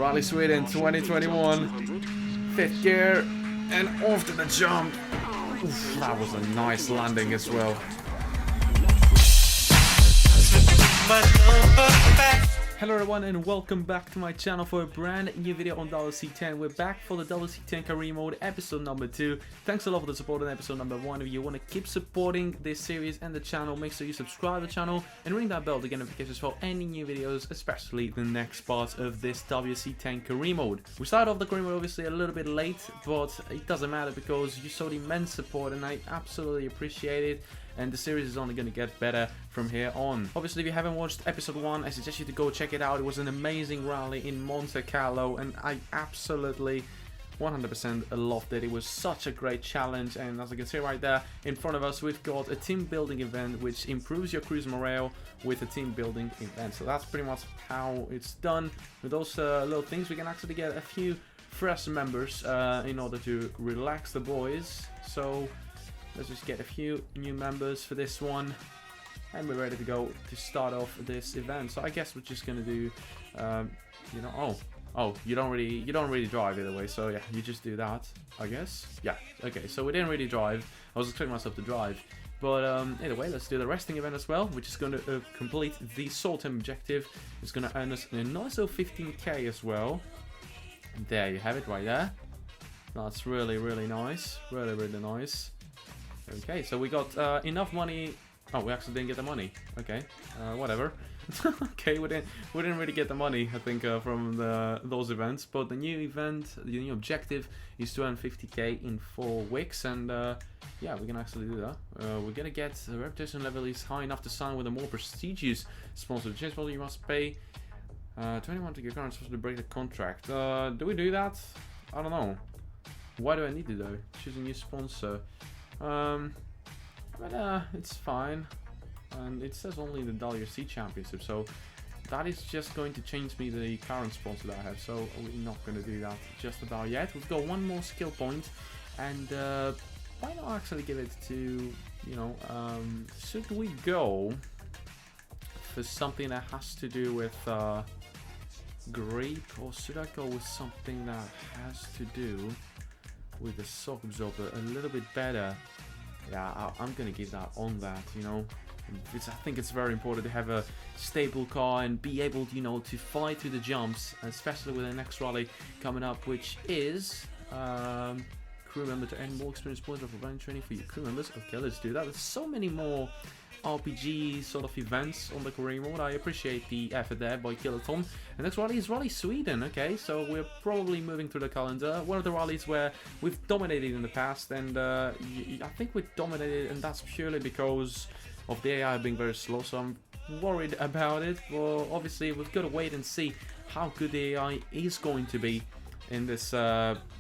Rally Sweden 2021. Fifth gear and off to the jump. Oof, that was a nice landing as well. Hello everyone and welcome back to my channel for a brand new video on WRC 10. We're back for the WRC 10 career mode episode number 2. Thanks a lot for the support on episode number 1. If you want to keep supporting this series and the channel, make sure you subscribe to the channel and ring that bell to get notifications for any new videos, especially the next part of this WRC 10 career mode. We started off the career mode obviously a little bit late, but it doesn't matter because you showed immense support and I absolutely appreciate it. And the series is only going to get better from here on. Obviously, if you haven't watched episode 1, I suggest you to go check it out. It was an amazing rally in Monte Carlo, and I absolutely 100% loved it. It was such a great challenge, and as you can see right there in front of us, we've got a team building event which improves your crew's morale with a team building event. So that's pretty much how it's done. With those little things, we can actually get a few fresh members in order to relax the boys. So let's just get a few new members for this one, and we're ready to go to start off this event. So I guess we're just gonna do, you know, oh, you don't really drive either way. So yeah, you just do that, I guess. Yeah, okay. So we didn't really drive. I was expecting myself to drive, but either way, let's do the resting event as well, which is going to complete the Sultan objective. It's gonna earn us a nice little 15k as well. And there you have it, right there. That's really nice, really nice. Okay, so we got enough money. Oh, we actually didn't get the money. Okay, whatever. Okay, we didn't really get the money, I think, from those events. But the new event, the new objective, is to earn 50k in 4 weeks, and yeah, we can actually do that. We're gonna get the reputation level is high enough to sign with a more prestigious sponsor. Change model, you must pay 21 to get current sponsor to break the contract. Do we do that? I don't know. Why do I need to though? Choose a new sponsor. But it's fine, and it says only the WRC Championship, so that is just going to change me the current sponsor that I have, so we're not going to do that just about yet. We've got one more skill point, and why not actually give it to, you know, should we go for something that has to do with grape, or should I go with something that has to do with the shock absorber a little bit better? Yeah, I'm gonna give that on that, you know. I think it's very important to have a stable car and be able to, you know, to fly through the jumps, especially with the next rally coming up, which is crew member to earn more experience points of event training for your crew members. Okay, let's do that. There's so many more RPG sort of events on the career mode. I appreciate the effort there by Kiloton. And next rally is Rally Sweden. Okay, so we're probably moving through the calendar. One of the rallies where we've dominated in the past, and I think we dominated, and that's purely because of the AI being very slow, so I'm worried about it. Well, obviously we've got to wait and see how good the AI is going to be in this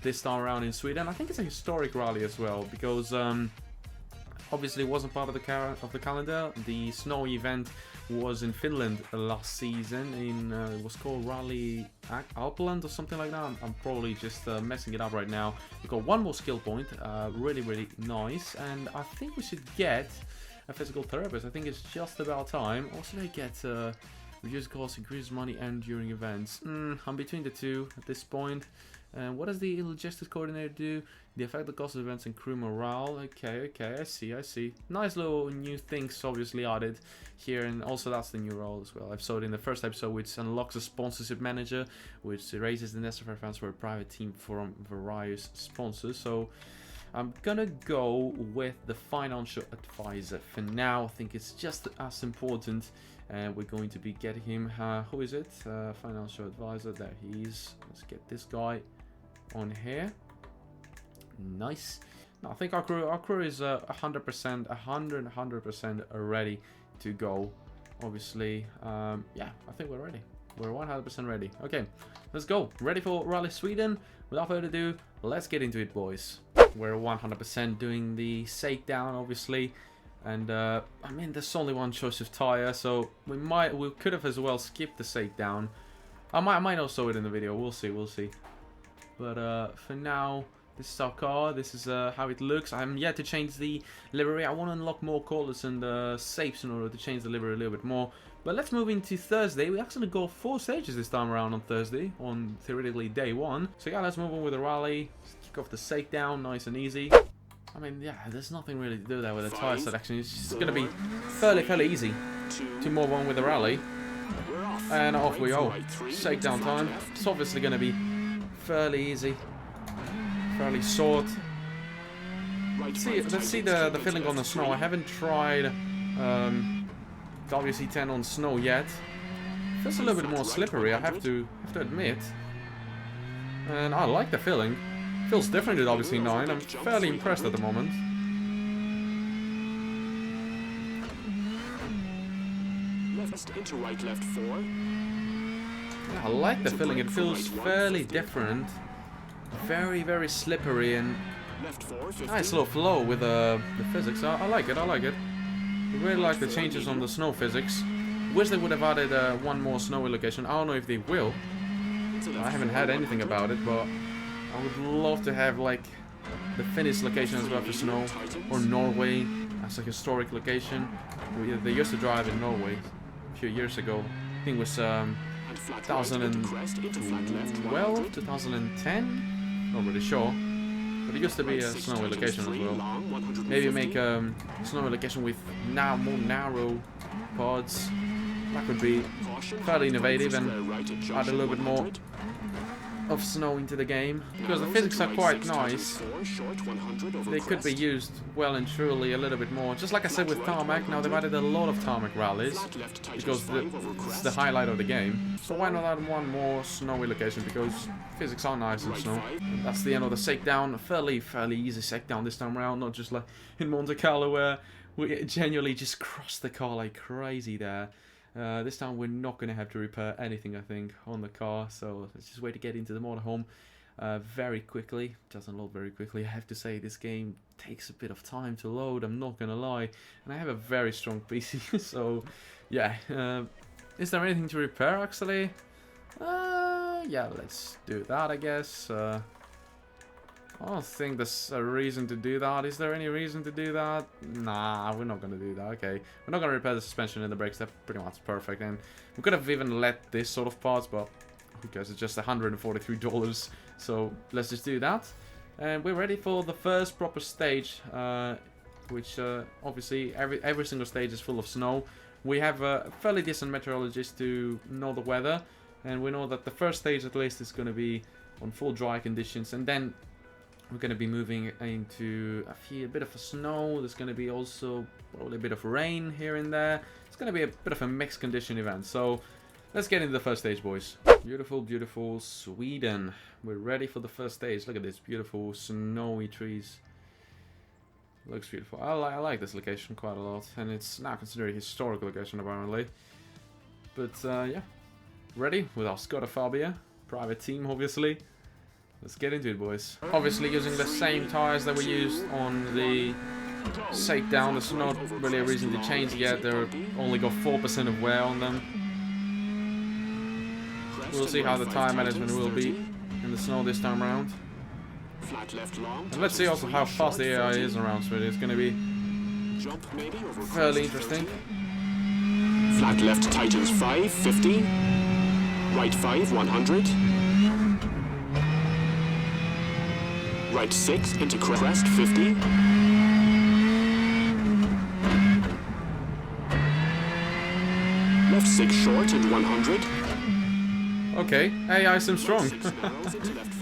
this time around in Sweden. I think it's a historic rally as well, because obviously it wasn't part of the calendar. The snow event was in Finland last season. It was called Rally Alpeland or something like that. I'm probably just messing it up right now. We've got one more skill point, really nice, and I think we should get a physical therapist. I think it's just about time. Or should I get reduce cost, increase money, and during events? I'm between the two at this point. And what does the logistics coordinator do? The effect the cost of events and crew morale. Okay, I see. Nice little new things obviously added here, and also that's the new role as well. I've saw it in the first episode, which unlocks a sponsorship manager, which raises the necessary funds for a private team from various sponsors. So I'm gonna go with the financial advisor for now. I think it's just as important, and we're going to be getting him. Who is it? Financial advisor. There he is. Let's get this guy on here. Nice. No, I think our crew is 100% ready to go. Obviously, yeah, I think we're ready. We're 100% ready. Okay, let's go. Ready for Rally Sweden. Without further ado, let's get into it, boys. We're 100% doing the shakedown, obviously, and I mean, there's only one choice of tire, so we could have as well skipped the shakedown. I might also it in the video. We'll see. But for now, This is our car. This is how it looks. I'm yet to change the livery. I want to unlock more colors and shapes in order to change the livery a little bit more. But let's move into Thursday. We actually got 4 stages this time around on Thursday, on theoretically day 1. So yeah, let's move on with the rally. Let's kick off the shakedown, nice and easy. I mean, yeah, there's nothing really to do there with the tyre selection. It's just going to be fairly easy to move on with the rally. And off we go. Shakedown time. It's obviously going to be fairly easy, fairly short. Let's see the feeling on the snow. I haven't tried WRC 10 on snow yet. Feels a little bit more slippery, I have to admit. And I like the feeling. Feels different to WRC 9. I'm fairly impressed at the moment. Left into right, left 4. Yeah, I like the feeling. It feels fairly different. Very slippery and nice little flow with the physics. I like it. I really like the changes on the snow physics. Wish they would have added one more snowy location. I don't know if they will. I haven't heard anything about it, but I would love to have like the Finnish location as well for snow, or Norway as a historic location. They used to drive in Norway a few years ago. I think it was 2012, 2010. Not really sure. But it used to be a snowy location as well. Maybe make a snowy location with now more narrow pods. That could be fairly innovative and add a little bit more of snow into the game. Because the physics are quite nice. They could be used well and truly a little bit more. Just like I said with tarmac, now they've added a lot of tarmac rallies. Because it's the highlight of the game. So why not add one more snowy location? Because physics are nice in snow. And that's the end of the shakedown. Fairly easy shakedown this time around. Not just like in Monte Carlo where we genuinely just crossed the car like crazy there. This time we're not going to have to repair anything, I think, on the car. So let's just wait to get into the motorhome very quickly. Doesn't load very quickly. I have to say this game takes a bit of time to load. I'm not going to lie. And I have a very strong PC. So yeah. Is there anything to repair actually? Yeah, let's do that, I guess. I don't think there's a reason to do that. Is there any reason to do that? Nah, we're not going to do that. Okay. We're not going to repair the suspension and the brakes. They're pretty much perfect. And we could have even let this sort of parts, but who cares? It's just $143. So let's just do that. And we're ready for the first proper stage, which obviously every single stage is full of snow. We have a fairly decent meteorologist to know the weather. And we know that the first stage at least is going to be on full dry conditions. And then we're going to be moving into a bit of snow. There's going to be also probably a bit of rain here and there. It's going to be a bit of a mixed condition event. So let's get into the first stage, boys. Beautiful Sweden. We're ready for the first stage. Look at this beautiful snowy trees. Looks beautiful. I like this location quite a lot. And it's now considered a historic location apparently. But yeah. Ready with our Skoda Fabia. Private team, obviously. Let's get into it, boys. Obviously using the same tyres that we used on the shakedown. There's not really a reason to change yet. They're only got 4% of wear on them. We'll see how the tyre management will be in the snow this time around. And let's see also how fast the AI is around Sweden. It's going to be fairly interesting. Flat left tightens 5, 50. Right 5, 100. Right 6 into crest, 50. Left 6 short and 100. Okay, AI Icing strong.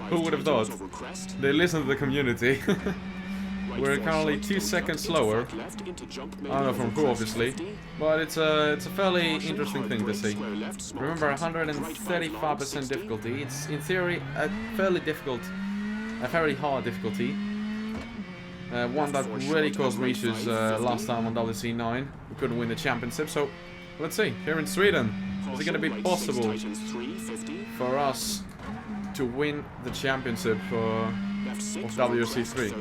Who would have thought? They listen to the community. We're currently 2 seconds slower. I don't know from who, obviously, but it's a fairly interesting thing to see. Remember, 135% difficulty. It's in theory a very hard difficulty. One that really caused me issues last time on WRC 9. We couldn't win the championship, so let's see. Here in Sweden, is it going to be possible for us to win the championship of WRC 3?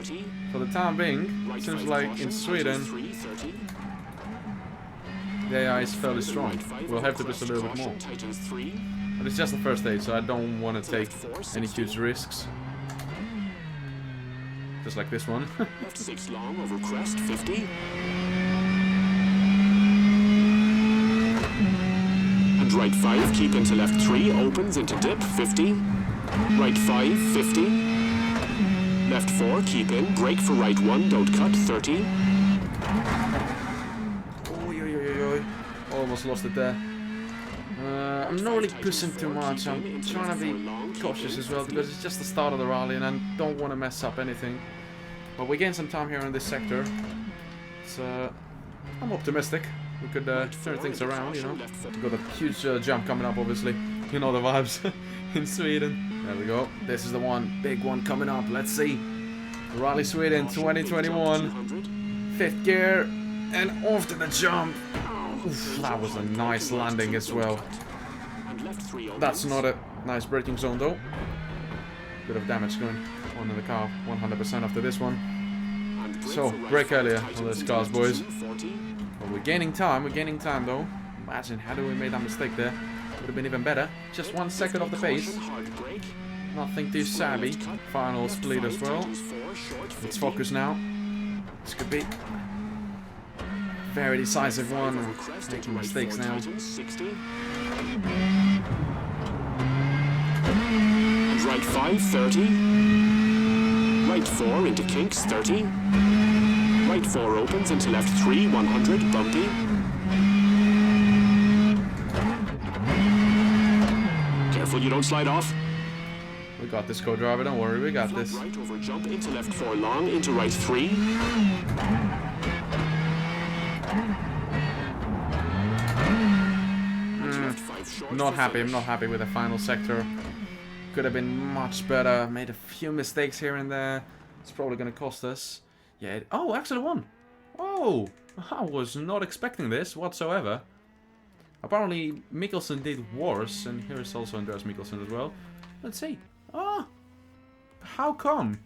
For the time being, it seems like in Sweden the AI is fairly strong. We'll have to push a little bit more. But it's just the first stage, so I don't want to take any huge risks. just like this one. Left 6 long over crest 50. And right 5, keep into left 3, opens into dip 50. Right 5, 50. Left 4, keep in, brake for right 1, don't cut 30. Almost lost it there. I'm not really pushing too much. I'm trying to be cautious as well because it's just the start of the rally and I don't want to mess up anything. But we gain some time here in this sector. So I'm optimistic. We could turn things around, you know. We've got a huge jump coming up, obviously. You know the vibes in Sweden. There we go. This is the one, big one coming up. Let's see. Rally Sweden 2021. 5th gear and off to the jump. Oof, that was a nice landing as well. That's not a nice braking zone though. Bit of damage going on in the car, 100% after this one. So, brake earlier on those cars, boys. But we're gaining time though. Imagine, how do we make that mistake there? Would have been even better. Just 1 second off the pace. Nothing too savvy. Final split as well. Let's focus now. This could be very decisive one. Making mistakes now. And right 5, 30. Right 4 into kinks 30. Right 4 opens into left 3, 100, bumpy. Careful you don't slide off. We got this, co-driver, don't worry, we got this. Right over jump into left 4 long, into right 3. Not happy, I'm not happy with the final sector. Could have been much better. Made a few mistakes here and there. It's probably going to cost us. Yeah, oh, actually won. Oh, I was not expecting this whatsoever. Apparently Mikkelsen did worse, and here's also Andreas Mikkelsen as well. Let's see. Ah, how come?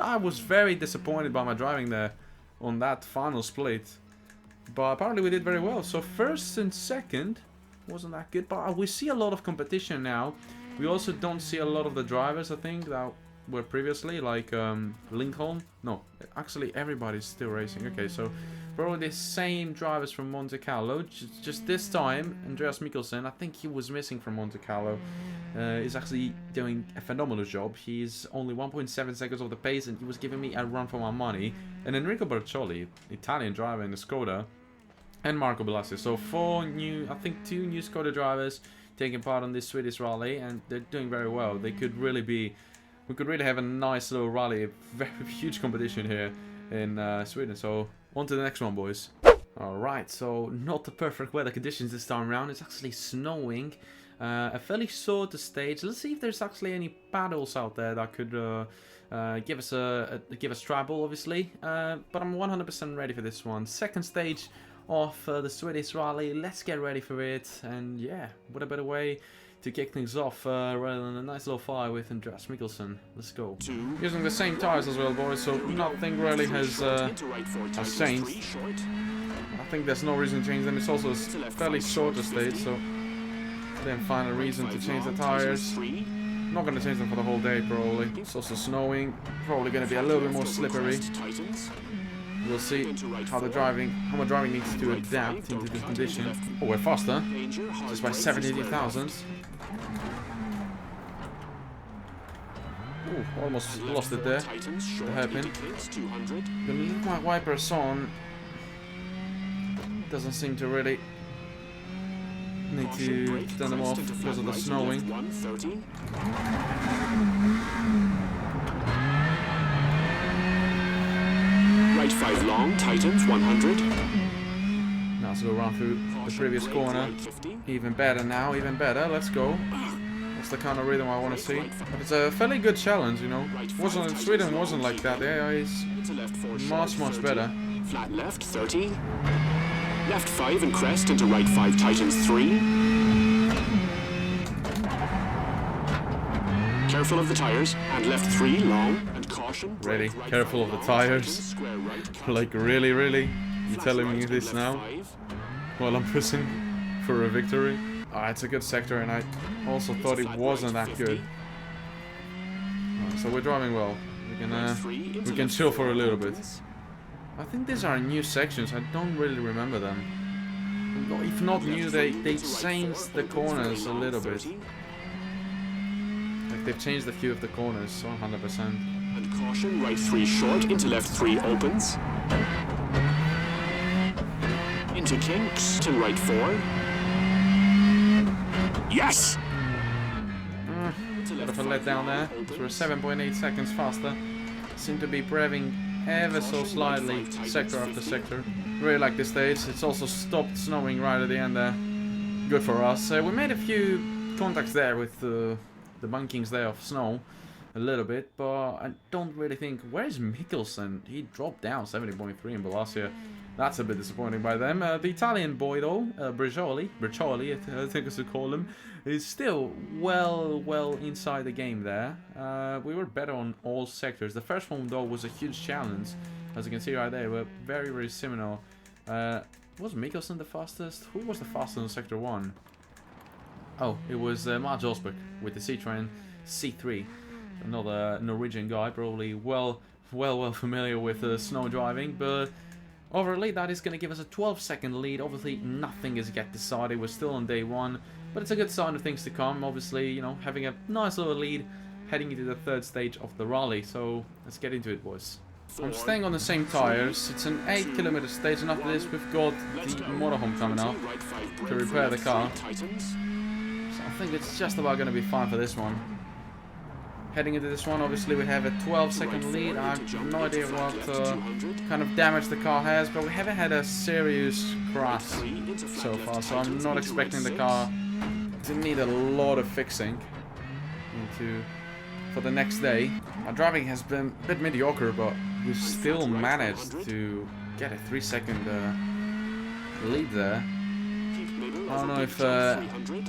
I was very disappointed by my driving there on that final split. But apparently we did very well. So first and second wasn't that good, but we see a lot of competition now. We also don't see a lot of the drivers, I think, that were previously, like Lindholm. No, actually everybody's still racing. Okay, so probably the same drivers from Monte Carlo. Just this time, Andreas Mikkelsen, I think he was missing from Monte Carlo. Is actually doing a phenomenal job. He's only 1.7 seconds off the pace, and he was giving me a run for my money. And Enrico Bercioli, Italian driver in the Skoda, and Marco Belassi. So I think 2 new Skoda drivers taking part on this Swedish rally, and they're doing very well. We could really have a nice little rally, a very huge competition here in Sweden. So on to the next one, boys. Alright, so not the perfect weather conditions this time around. It's actually snowing. A fairly short stage. Let's see if there's actually any paddles out there that could give us trouble, obviously. But I'm 100% ready for this one. Second stage of the Swedish rally. Let's get ready for it. And yeah, what a better way to kick things off rather than a nice little fire with Andreas Mikkelsen. Let's go. Using the same tires as well, boys, so nothing really has changed. I think there's no reason to change them. It's also a fairly shorter stage, so didn't find a reason to change the tires. Not going to change them for the whole day, probably. It's also snowing. Probably going to be a little bit more slippery. We'll see how my driving needs to adapt into this condition. Oh, we're faster. Just by 70 thousandths. Ooh, almost lost it there. The hairpin. Gonna leave my wipers on. Doesn't seem to really need to turn them off because of the snowing. Right 5 long, tightens 100. Now let's go around through the previous corner. Even better now, even better. Let's go. That's the kind of rhythm I want to see. But it's a fairly good challenge, you know. Sweden wasn't like that. Yeah, it's much better. Flat left 30. Left 5 and crest into right 5 tightens 3. Careful of the tires and left 3 long and caution. Ready? Careful of the tires. Like really? You telling me this now? While I'm pushing for a victory? It's a good sector, and I also thought it wasn't that good. So we're driving well. we can chill for a little bit. I think these are new sections. I don't really remember them. If not new, they changed the corners a little bit. Like they've changed a few of the corners, so 100%. And caution, right 3 short, into left 3 opens. Into kinks, to right 4. Yes! Bit of a letdown there. So we're 7.8 seconds faster. Seem to be breving ever so slightly, sector after sector. Really like this stage. It's also stopped snowing right at the end there. Good for us. We made a few contacts there with the bunkings there of snow. A little bit, but I don't really think... Where is Mikkelsen? He dropped down 70.3 in Balasia. That's a bit disappointing by them. The Italian boy though, Briccioli, I think I should call him, is still well inside the game there. We were better on all sectors. The first one though was a huge challenge. As you can see right there, we're very similar. Was Mikkelsen the fastest? Who was the fastest in sector 1? Oh, it was Mart with the Citroen C3. Another Norwegian guy, probably well familiar with snow driving, but overall that is going to give us a 12-second lead. Obviously nothing is yet decided, we're still on day 1, but it's a good sign of things to come. Obviously, you know, having a nice little lead heading into the 3rd stage of the rally, so let's get into it, boys. I'm staying on the same tires. It's an 8-kilometer stage, and after this we've got the motorhome coming up to repair the car, so I think it's just about going to be fine for this one. Heading into this one, obviously we have a 12-second lead. I have no idea what kind of damage the car has, but we haven't had a serious crash so far, so I'm not expecting the car to need a lot of fixing for the next day. My driving has been a bit mediocre, but we still managed to get a 3-second lead there. I don't know if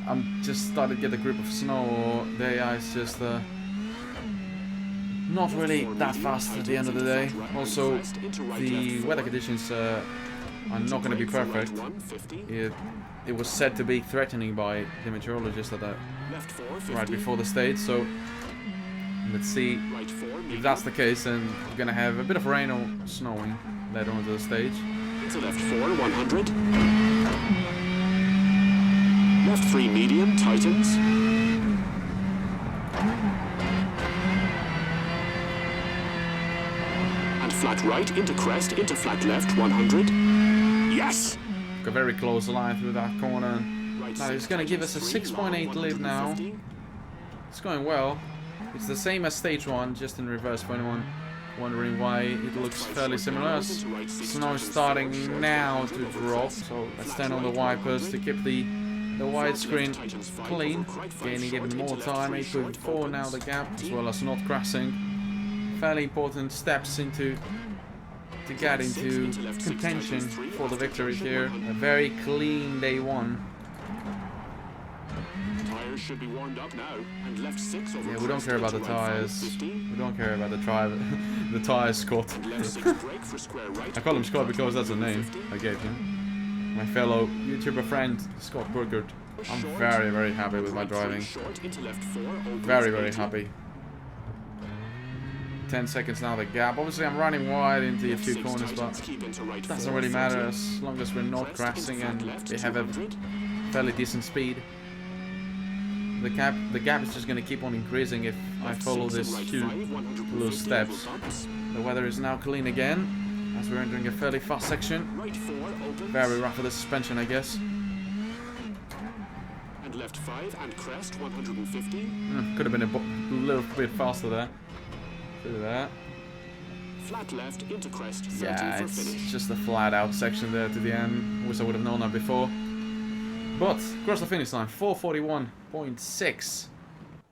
I'm just starting to get the grip of snow, or the AI is just not really that fast at the end of the day. Also, the weather conditions are not going to be perfect. It was said to be threatening by the meteorologist right before the stage, so let's see if that's the case, and we're going to have a bit of rain or snowing later on to the stage. Into left 4, 100. Left 3 medium, tightens. Flat right, into crest, into flat left, 100. Yes! A very close line through that corner. Now he's going to give us a 6.8 lead now. It's going well. It's the same as stage 1, just in reverse for anyone wondering why it looks fairly similar. Snow is starting now to drop, so let's stand on the wipers to keep the widescreen clean. Gaining even more time, 8.4 now the gap, as well as not crashing. Fairly important steps to get into contention for the victory here. A very clean day 1. Tires should be warmed up now, and left 6 over. Yeah, we don't care about the tires. We don't care about the tires, Scott. I call him Scott because that's the name I gave him. My fellow YouTuber friend Scott Burkert. I'm very happy with my driving. Very happy. 10 seconds now the gap. Obviously I'm running wide into a few corners, but it doesn't really matter as long as we're not crashing and we have a fairly decent speed. The gap is just going to keep on increasing if I follow these few little steps. The weather is now clean again as we're entering a fairly fast section. Very rough for the suspension, I guess. And left 5 and crest 150. Could have been a little bit faster there. Do that. Flat left into crest 30 yeah, for it's finish. just a flat out section there to the end. Wish I would have known that before. But across the finish line, 4:41.6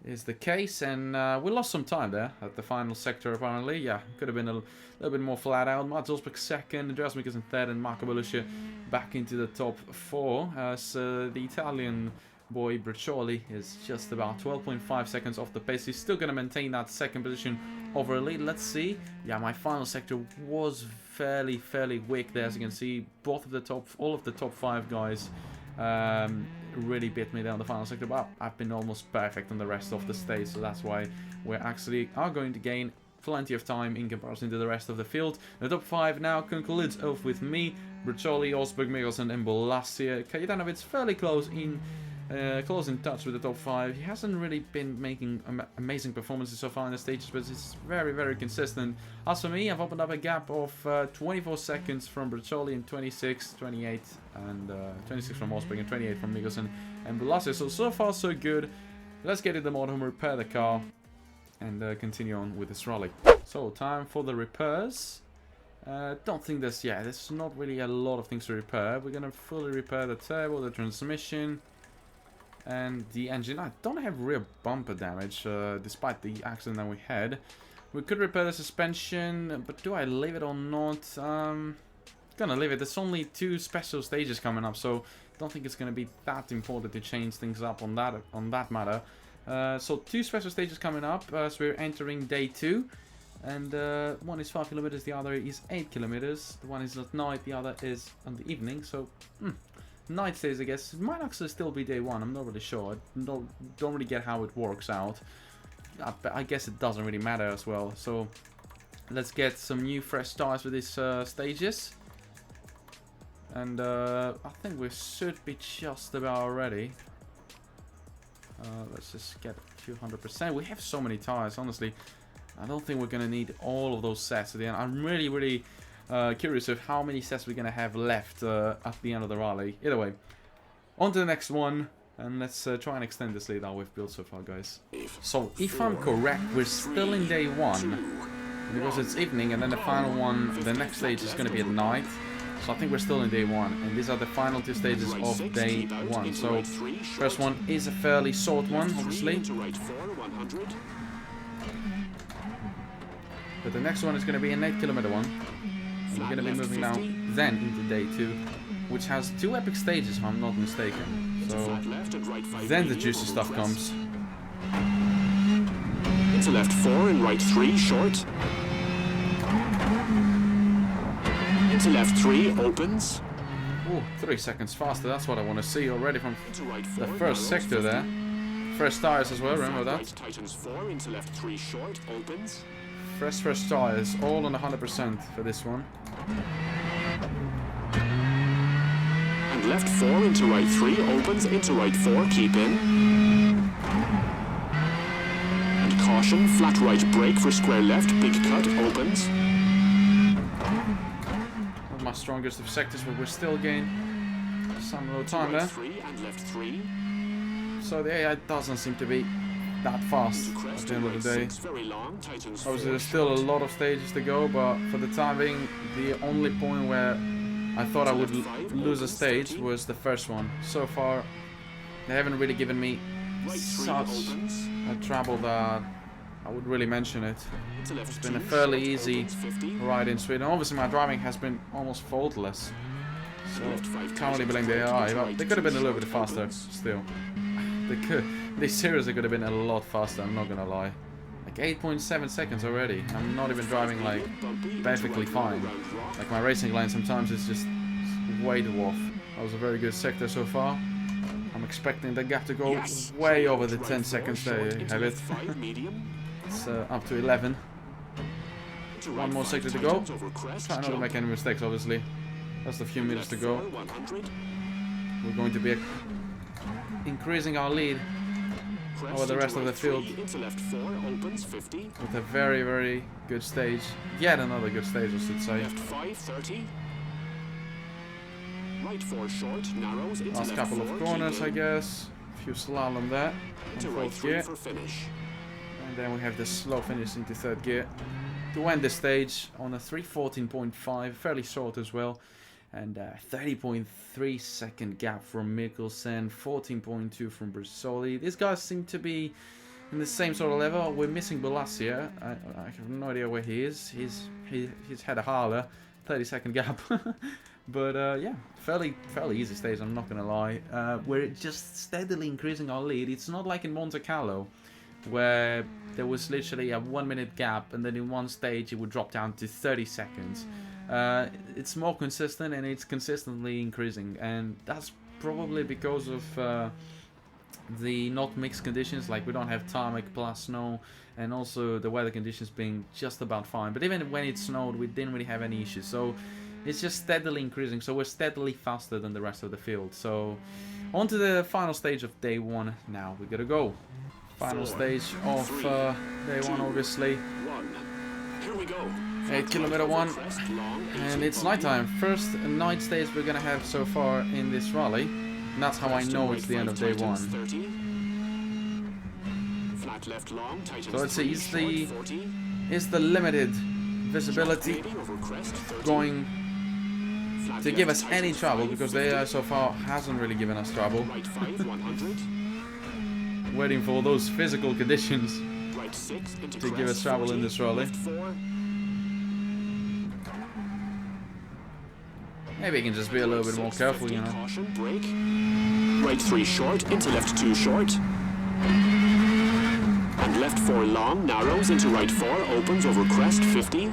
is the case, and we lost some time there at the final sector apparently. Yeah, could have been a little bit more flat out. Mats Olsbeck second, Andreas Mikkelsen third, and Marco Beluscia back into the top 4 as the Italian boy Briccioli is just about 12.5 seconds off the pace. He's still going to maintain that second position over a lead. Let's see. Yeah, my final sector was fairly weak there, as you can see. All of the top 5 guys really bit me down the final sector, but I've been almost perfect on the rest of the stage, so that's why we actually are going to gain plenty of time in comparison to the rest of the field. The top 5 now concludes off with me, Braccioli, Osberg, Mikkelsen and Bolasie. Kajetanowicz fairly close in touch with the top 5. He hasn't really been making amazing performances so far in the stages, but it's very, very consistent. As for me, I've opened up a gap of 24 seconds from Braccioli and 26, 28, and 26 from Osberg and 28 from Mikkelsen and Bolasie. So far so good. Let's get in the motorhome, repair the car, and continue on with this rally. So, time for the repairs. Don't think there's not really a lot of things to repair. We're gonna fully repair the turbo, the transmission, and the engine. I don't have real bumper damage, despite the accident that we had. We could repair the suspension, but do I leave it or not? Gonna leave it. There's only 2 special stages coming up, so don't think it's gonna be that important to change things up on that matter. So 2 special stages coming up as we're entering day 2. And one is 5 kilometers, the other is 8 kilometers. The one is at night, the other is on the evening. So, night stays, I guess. It might actually still be day 1, I'm not really sure. I don't really get how it works out. But I guess it doesn't really matter as well. So, let's get some new fresh tires for these stages. And I think we should be just about ready. Let's just get a 200%. We have so many tires, honestly. I don't think we're going to need all of those sets at the end. I'm really, really curious of how many sets we're going to have left at the end of the rally. Either way, on to the next one. And let's try and extend this lead that we've built so far, guys. So, if I'm correct, we're still in day 1. Because it's evening, and then the final one, the next stage is going to be at night. So I think we're still in day 1. And these are the final 2 stages of day 1. So, first one is a fairly short one, obviously. But the next one is going to be an 8 kilometer one. And we're going to be moving now then into day 2, which has 2 epic stages if I'm not mistaken. So then the juicy stuff comes. Into left 4 and right 3 short. Into left 3 opens. Oh, 3 seconds faster, that's what I want to see already from the first sector there. Fresh tires as well, remember that? Tightens 4 into left 3 short opens. Fresh tires, all on 100% for this one. And left 4 into right 3 opens into right 4, keep in. And caution, flat right brake for square left, big cut opens. Not my strongest of sectors, but we're still gaining some low time there. 3 and left 3. So the AI doesn't seem to be that fast at the end of the day. Obviously there's still a lot of stages to go, but for the time being, the only point where I thought I would lose a stage was the first one. So far, they haven't really given me such a trouble that I would really mention it. It's been a fairly easy ride in Sweden. Obviously my driving has been almost faultless, so can't really blame the AI, but they could have been a little bit faster still. This seriously could have been a lot faster, I'm not gonna lie. Like 8.7 seconds already. I'm not even driving like perfectly fine. Like my racing line sometimes is just way too off. That was a very good sector so far. I'm expecting the gap to go way over the 10 seconds. There you have it. It's up to 11. One more sector to go. Try not to make any mistakes, obviously. Just a few meters to go. We're going to be increasing our lead over the rest of the field with a very, very good stage. Yet another good stage, I should say. Last couple of corners, I guess. A few slalom there on 4th gear. And then we have the slow finish into 3rd gear to end the stage on a 3:14.5, fairly short as well. And 30.3 second gap from Mikkelsen, 14.2 from Braccioli. These guys seem to be in the same sort of level. We're missing Bolasie. I have no idea where he is. He's had a howler, 30-second gap. But yeah, fairly easy stage, I'm not gonna lie. We're just steadily increasing our lead. It's not like in Monte Carlo, where there was literally a 1-minute gap, and then in one stage it would drop down to 30 seconds. It's more consistent, and it's consistently increasing, and that's probably because of the not mixed conditions, like we don't have tarmac plus snow, and also the weather conditions being just about fine. But even when it snowed, we didn't really have any issues. So it's just steadily increasing. So we're steadily faster than the rest of the field. So on to the final stage of day 1 now. We gotta go. Final stage of day 1, obviously. Here we go. 8 kilometer one, and it's nighttime. First night stage we're gonna have so far in this rally, and that's how I know it's the end of day 1. So let's see, is the limited visibility going to give us any trouble, because the AI so far hasn't really given us trouble. Waiting for those physical conditions to give us trouble in this rally. Maybe we can just be a little bit more careful, you know. Right 3 short, into left 2 short. And left 4 long, narrows into right 4, opens over crest 50.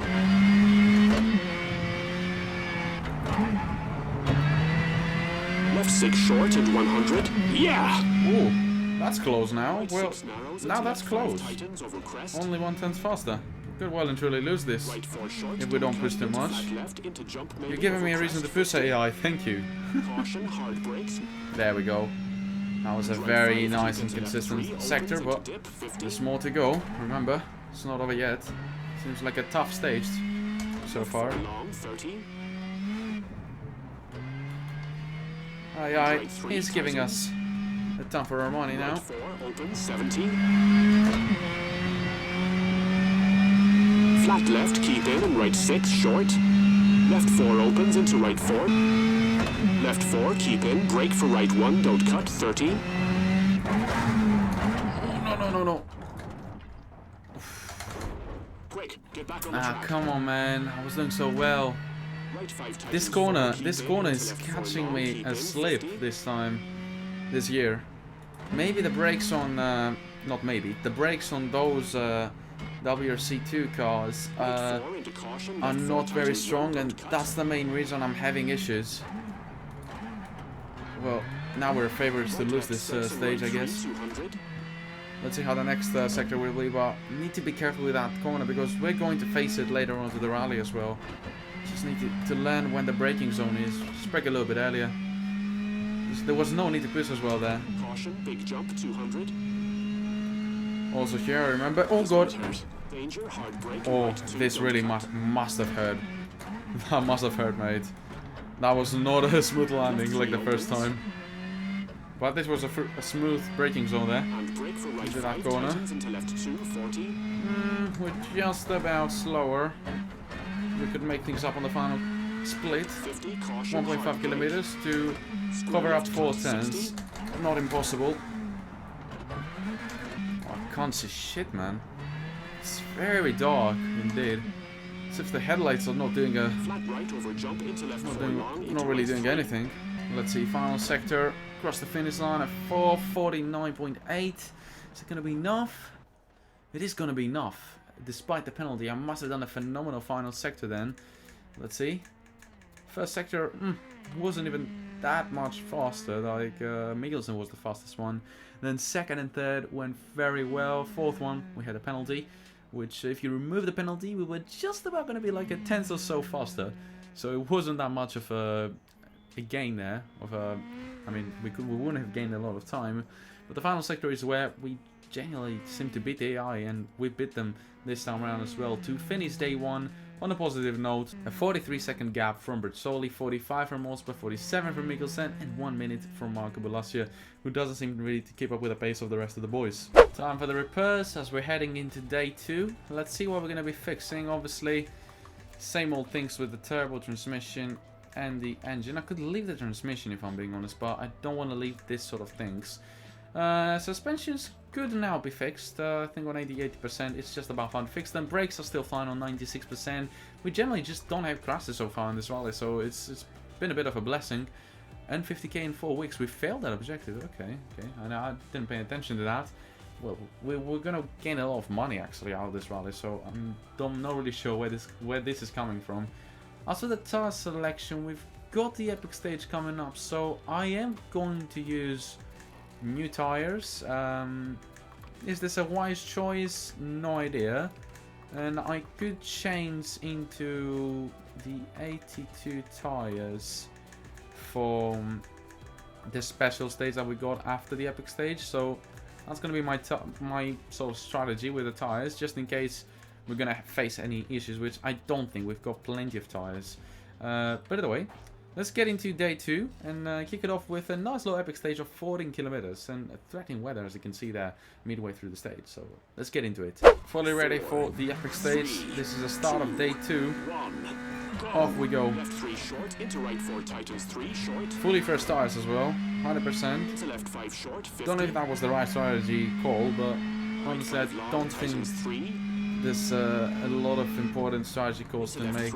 Left 6 short and 100. Yeah! Ooh, that's close now. Well, now that's close. Only 1/10 faster. Could well and truly lose this if we don't push too much. You're giving me a reason to push AI, thank you. There we go. That was a very nice and consistent sector, but there's more to go. Remember, it's not over yet. Seems like a tough stage so far. AI is giving us a ton for our money now. Flat left, keep in, and right 6, short. Left 4 opens into right 4. Left 4, keep in, brake for right 1, don't cut, 30. No. Quick, get back on the track. Come on, man. I was doing so well. This corner is catching me asleep this time, this year. Maybe the brakes on, not maybe, the brakes on those WRC2 cars are not very strong, and that's the main reason I'm having issues. Well, now we're favorites to lose this stage, I guess. Let's see how the next sector will be, but need to be careful with that corner, because we're going to face it later on to the rally as well. Just need to learn when the braking zone is. Just brake a little bit earlier. There was no need to push as well there. Caution, big jump, 200. Also here, I remember. Oh god. Oh, this really must have hurt. That must have hurt, mate. That was not a smooth landing like the first time. But this was a smooth braking zone there. Into that corner. We're just about slower. We could make things up on the final split. 1.5 kilometers to cover up 4/10s. Not impossible. Oh, I can't see shit, man. It's very dark indeed. As if the headlights are not doing not really doing anything. Let's see, final sector across the finish line at 4:49.8. Is it gonna be enough? It is gonna be enough. Despite the penalty, I must have done a phenomenal final sector then. Let's see. First sector wasn't even that much faster, like Mikkelsen was the fastest one. Then second and third went very well. Fourth one, we had a penalty, which if you remove the penalty, we were just about going to be like a tenth or so faster. So it wasn't that much of a gain there. I mean, we wouldn't have gained a lot of time. But the final sector is where we genuinely seem to beat the AI, and we beat them this time around as well to finish day 1 on a positive note. A 43-second gap from Bertzoli, 45 from Osper, 47 from Mikkelsen, and 1 minute from Marco Bolasia, who doesn't seem really to keep up with the pace of the rest of the boys. Time for the repairs as we're heading into day 2. Let's see what we're going to be fixing. Obviously, same old things with the turbo, transmission, and the engine. I could leave the transmission if I'm being honest, but I don't want to leave this sort of things. Suspensions could now be fixed. I think on 80% it's just about fine to fix them. Brakes are still fine on 96%. We generally just don't have crashes so far in this rally, so it's been a bit of a blessing. And 50k in 4 weeks. We failed that objective. Okay. I know I didn't pay attention to that. Well, we're gonna gain a lot of money actually out of this rally, so I'm not really sure where this is coming from. After the task selection, we've got the epic stage coming up, so I am going to use new tires. Is this a wise choice? No idea. And I could change into the 82 tires for the special stage that we got after the epic stage. So that's going to be my sort of strategy with the tires, just in case we're going to face any issues, which I don't think. We've got plenty of tires. But either way, let's get into day 2 and kick it off with a nice little epic stage of 14 kilometers and threatening weather, as you can see there midway through the stage. So let's get into it. Fully ready for the epic stage. This is the start of day 2. Off we go. Left 3 short, into right 4 tightens 3 short. Fully first tires as well, 100%. Into left 5 short, 50. Don't know if that was the right strategy call, but honestly I don't think there's a lot of important strategy calls to make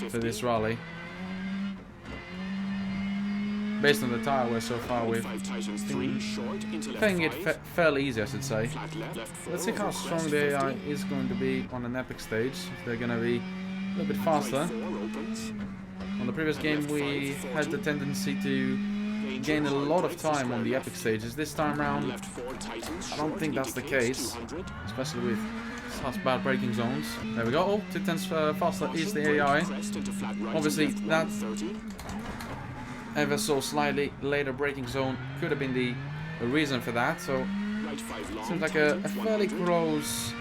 for this rally. Based on the tire wear so far, we've playing it fairly easy, I should say. Let's see how strong the AI is going to be on an epic stage. If they're going to be a little bit faster. On the previous game we had the tendency to gain a lot of time on the epic stages. This time around I don't think that's the case, especially with such bad braking zones. There we go. Oh, 2 tenths faster is the AI. Obviously that ever so slightly later braking zone could have been the reason for that. So seems like a fairly close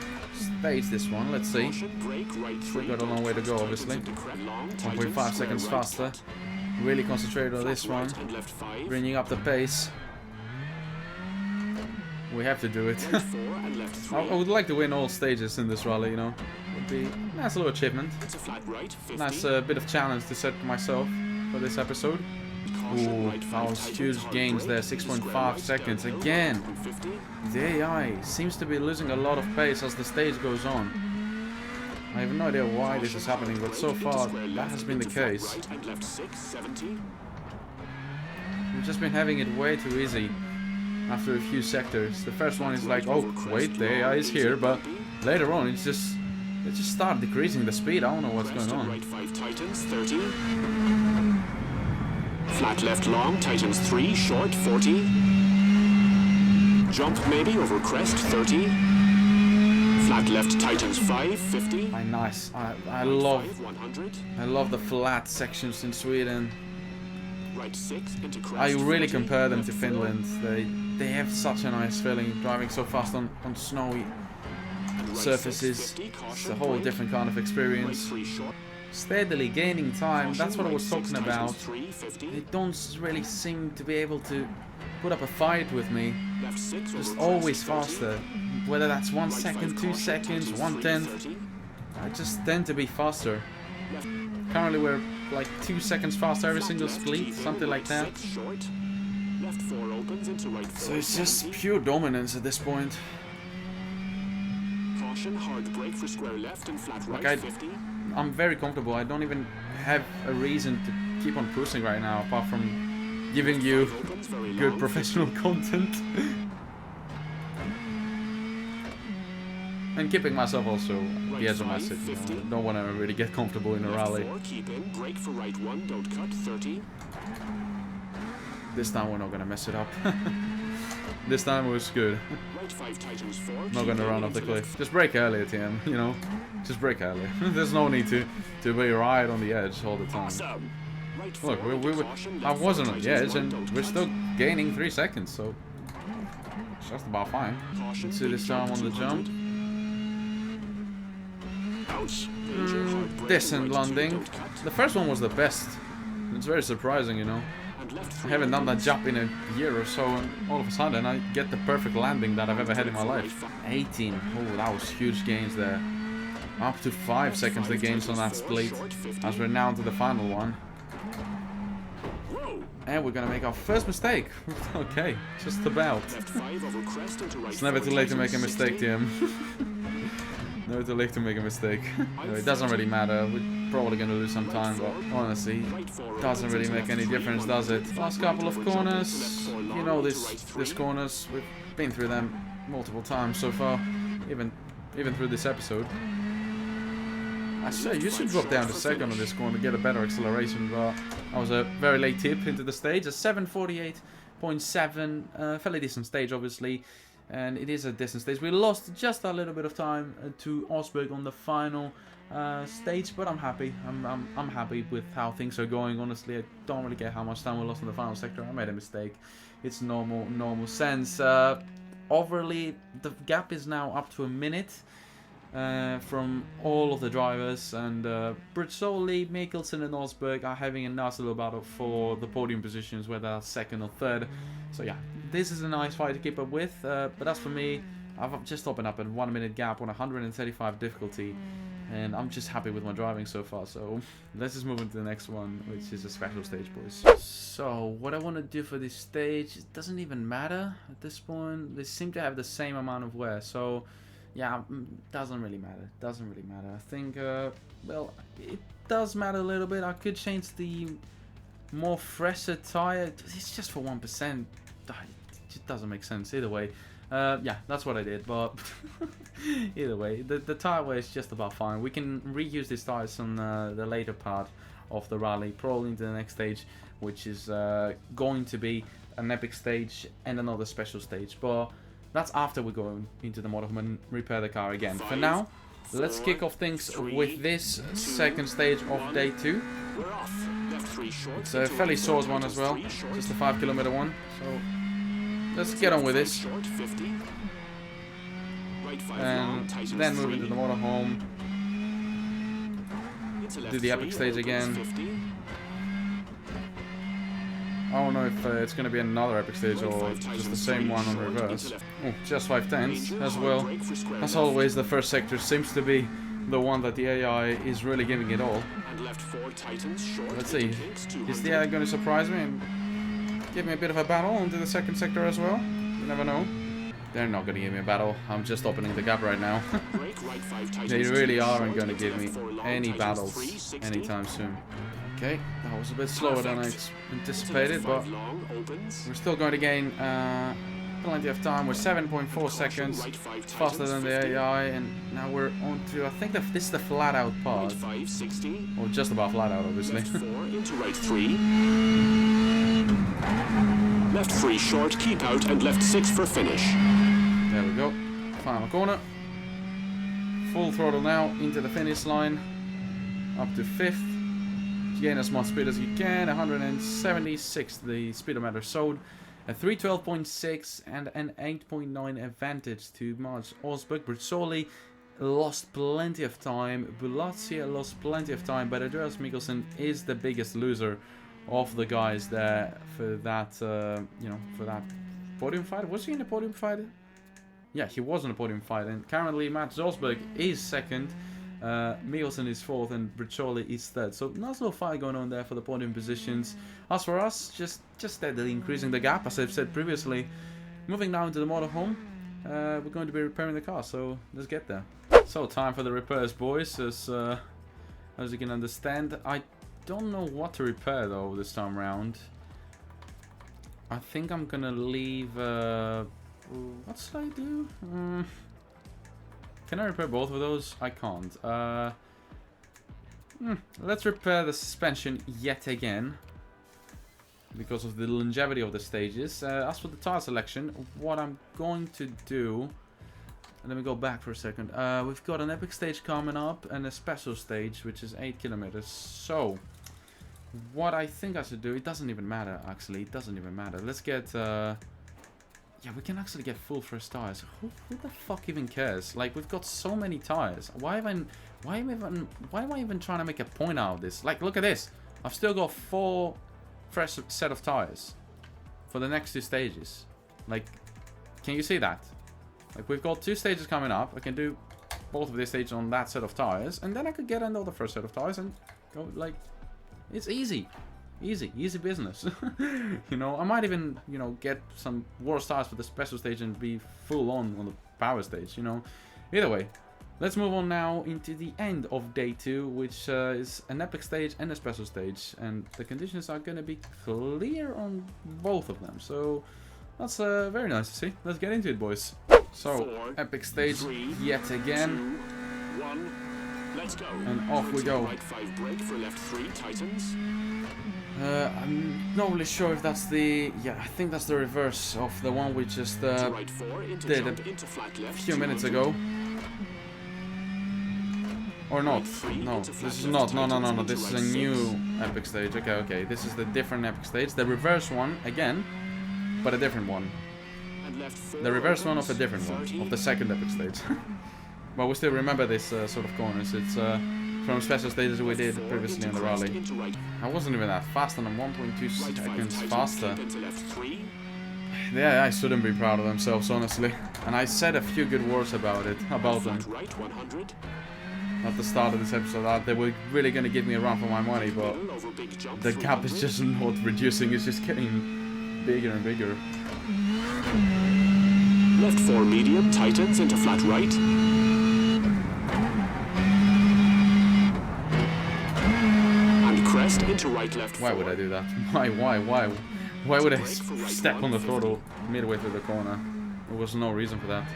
stage, this one. Let's see. We've got a long way to go, obviously. 1.5 seconds faster. Really concentrated on this one, bringing up the pace. We have to do it. I would like to win all stages in this rally, you know. Would be a nice little achievement. Nice bit of challenge to set for myself for this episode. Ooh, that was huge gains there, 6.5 seconds. Again, the AI seems to be losing a lot of pace as the stage goes on. I have no idea why this is happening, but so far that has been the case. We've just been having it way too easy after a few sectors. The first one is like, oh wait, the AI is here, but later on it just start decreasing the speed. I don't know what's going on. Right 5 tightens 30. Flat left long, tightens 3, short 40. Jump maybe over crest 30. Flat left tightens 5, 50. Nice. I love the flat sections in Sweden. Right 6 into crest. I really compare them to Finland. They have such a nice feeling driving so fast on snowy surfaces. It's a whole different kind of experience. Steadily gaining time, that's what I was talking about. They don't really seem to be able to put up a fight with me. Just always faster. Whether that's 1 second, 2 seconds, 1/10, I just tend to be faster. Currently we're like 2 seconds faster every single split, something like that. So it's just pure dominance at this point. Like I'm very comfortable. I don't even have a reason to keep on pushing right now, apart from giving you good professional content. And keeping myself also at the edge of my seat. You know? I don't want to really get comfortable in a rally. This time we're not going to mess it up. This time it was good. Not going to run off the cliff. Just brake earlier, TM, you know. Just brake earlier. There's no need to be right on the edge all the time. Look, I wasn't on the edge and we're still gaining 3 seconds, so it's just about fine. Let's see this time on the jump. Decent landing. The first one was the best. It's very surprising, you know. I haven't done that jump in a year or so, and all of a sudden I get the perfect landing that I've ever had in my life. 18. Oh, that was huge gains there. Up to 5 seconds the gains on that split, as we're now to the final one. And we're gonna make our first mistake. Okay, just about. It's never too late to make a mistake, TM. Never too late to make a mistake. No, it doesn't really matter. We're probably gonna lose some time, but honestly, doesn't really make any difference, does it? Last couple of corners. You know this corners. We've been through them multiple times so far, even through this episode. I say you should drop down to second on this corner to get a better acceleration, but that was a very late tip into the stage. A 7:48 1:07, fairly decent stage, obviously. And it is a decent stage. We lost just a little bit of time to Osberg on the final stage, but I'm happy. I'm happy with how things are going. Honestly, I don't really care how much time we lost in the final sector. I made a mistake. It's normal sense. Overly, the gap is now up to a minute from all of the drivers, and Brizzoli, Mikkelsen and Osberg are having a nice little battle for the podium positions, whether second or third. So yeah, this is a nice fight to keep up with, but as for me, I've just opened up a 1 minute gap on 135 difficulty, and I'm just happy with my driving so far. So let's just move on to the next one, which is a special stage, boys. So what I want to do for this stage, it doesn't even matter at this point. They seem to have the same amount of wear, so yeah, doesn't really matter. I think, well, it does matter a little bit. I could change the more fresher tire. It's just for 1%. It just doesn't make sense either way. Yeah, that's what I did, but either way, the tire wear is just about fine. We can reuse these tires on the later part of the rally, probably into the next stage, which is going to be an epic stage and another special stage, but that's after we go into the motorhome and repair the car again. For now, let's kick off things with this second stage of day 2. It's a fairly short one as well, just a 5 kilometer one, so let's get on with this. And then move into the motorhome, do the epic stage again. I don't know if it's going to be another epic stage or just the same one on reverse. Oh, just 5 tenths as well. As always, the first sector seems to be the one that the AI is really giving it all. Let's see, is the AI going to surprise me and give me a bit of a battle into the second sector as well? You never know. They're not going to give me a battle. I'm just opening the gap right now. They really aren't going to give me any battles anytime soon. Okay, that was a bit slower than I anticipated, but we're still going to gain plenty of time. We're 7.4 seconds faster than the AI, and now we're on to, I think this is the flat out part, or just about flat out, obviously. Into right 3. Left 3 short, keep out, and left 6 for finish. There we go. Final corner. Full throttle now into the finish line. Up to 5th. Gain as much speed as you can. 176 the speedometer showed. A 312.6 and an 8.9 advantage to Mats Osberg. Brizzoli lost plenty of time. Bulacia lost plenty of time, but Andreas Mikkelsen is the biggest loser of the guys there for that, you know, for that podium fight. Was he in the podium fight? Yeah, he was in a podium fight, and currently Mats Osberg is second. Mikkelsen is 4th and Brizzoli is 3rd. So nice little fight going on there for the podium positions. As for us, just steadily increasing the gap, as I've said previously. Moving now into the motorhome, we're going to be repairing the car, so let's get there. So time for the repairs, boys. As you can understand, I don't know what to repair though this time around. I think I'm gonna leave. What should I do? Can I repair both of those? I can't. Let's repair the suspension yet again, because of the longevity of the stages. As for the tire selection, what I'm going to do... Let me go back for a second. We've got an epic stage coming up and a special stage, which is 8 kilometers. So, what I think I should do... It doesn't even matter, actually. It doesn't even matter. Let's get... Yeah, we can actually get full fresh tires. Who the fuck even cares? Like, we've got so many tires. Why am I even trying to make a point out of this? Like, look at this. I've still got 4 fresh set of tires for the next 2 stages. Like, can you see that? Like, we've got 2 stages coming up. I can do both of these stages on that set of tires, and then I could get another first set of tires and go, like, it's easy. Easy business. You know, I might even, you know, get some worse tires for the special stage and be full on the power stage, you know. Either way, let's move on now into the end of day 2, which is an epic stage and a special stage, and the conditions are going to be clear on both of them, so that's very nice to see. Let's get into it, boys. So, 4, epic stage 3, yet again. 2, 1, let's go. And off we go. Right 5 brake for left 3 tightens. I'm not really sure if that's the... Yeah, I think that's the reverse of the one we just did a few minutes ago. Or not. No, this is not. No. This is a new epic stage. Okay. This is the different epic stage. The reverse one, again, but a different one. The reverse one of a different one. Of the second epic stage. But we still remember this sort of corners. It's from special stages we did previously in the rally. I wasn't even that fast, and I'm 1.2 seconds faster. Yeah, I shouldn't be proud of themselves, honestly. And I said a few good words about them. At the start of this episode, that they were really going to give me a run for my money, but the gap is just not reducing, it's just getting bigger and bigger. Left 4 medium, tightens into flat right. And crest into right left 4. Why would I do that? Why would I step on the throttle midway through the corner? There was no reason for that.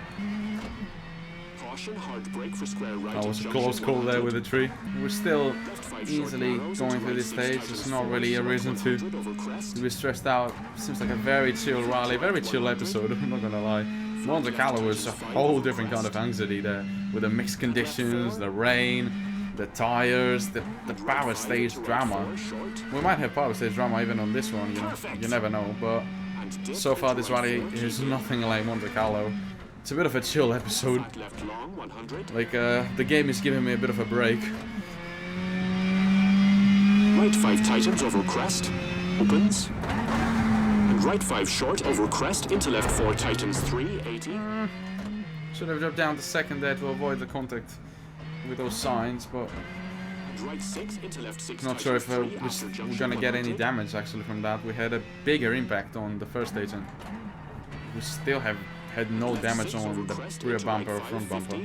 Hard brake for square right. That was a close call there with the tree. We're still easily going through this stage. There's not really a reason to be stressed out. Seems like a very chill rally, very chill episode, I'm not gonna lie. Monte Carlo was a whole different kind of anxiety there, with the mixed conditions, the rain, the tires, the power stage drama. We might have power stage drama even on this one, you never know, but so far this rally is nothing like Monte Carlo. It's a bit of a chill episode. Like, the game is giving me a bit of a break. Right 5 tightens over crest, opens. And right 5 short over crest into left 4 tightens 3, 80. Should have dropped down to second there to avoid the contact with those signs, but Right 6 into left 6. Not sure if we're gonna get any damage actually from that. We had a bigger impact on the first stage, and we still have had no damage on the rear bumper or front bumper.